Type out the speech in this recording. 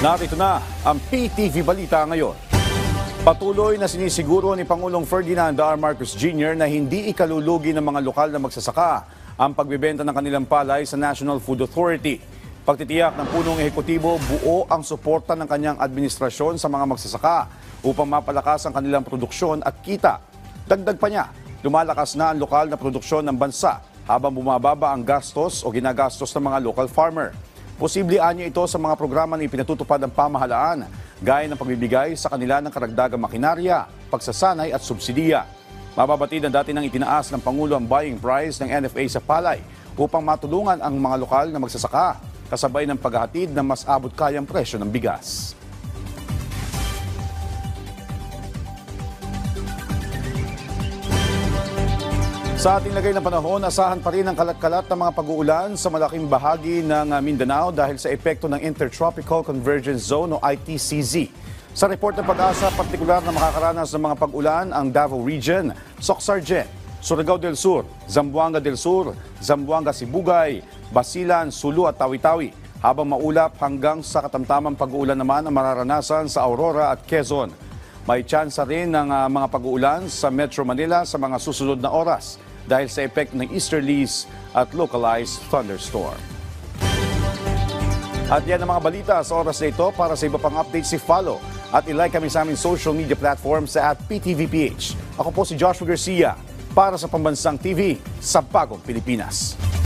Narito na ang PTV Balita ngayon. Patuloy na sinisiguro ni Pangulong Ferdinand R. Marcos Jr. na hindi ikalulugi ng mga lokal na magsasaka ang pagbebenta ng kanilang palay sa National Food Authority. Pagtitiyak ng punong ehekutibo, buo ang suporta ng kanyang administrasyon sa mga magsasaka upang mapalakas ang kanilang produksyon at kita. Dagdag pa niya, lumalakas na ang lokal na produksyon ng bansa habang bumababa ang gastos o ginagastos ng mga local farmer. Posible anya ito sa mga programa na ipinatutupad ng pamahalaan, gaya ng pagbibigay sa kanila ng karagdagang makinarya, pagsasanay at subsidiya. Mababatid ang dati nang itinaas ng Pangulo ang buying price ng NFA sa palay upang matulungan ang mga lokal na magsasaka, kasabay ng paghahatid ng mas abot kayang presyo ng bigas. Sa ating lagay ng panahon, asahan pa rin ang kalat-kalat ng mga pag-uulan sa malaking bahagi ng Mindanao dahil sa epekto ng Intertropical Convergence Zone o ITCZ. Sa report ng Pag-asa, partikular na makakaranas ng mga pag-ulan ang Davao Region, Soc-Sargen, Surigao del Sur, Zamboanga del Sur, Zamboanga Sibugay, Basilan, Sulu at Tawi-Tawi, habang maulap hanggang sa katamtamang pag-uulan naman ang mararanasan sa Aurora at Quezon. May tsansa rin ng mga pag-uulan sa Metro Manila sa mga susunod na oras dahil sa epekto ng easterlies at localized thunderstorm. At yan ang mga balita sa oras na ito. Para sa iba pang updates, follow at ilike kami sa aming social media platform sa @PTVPH. Ako po si Joshua Garcia para sa Pambansang TV sa Bagong Pilipinas.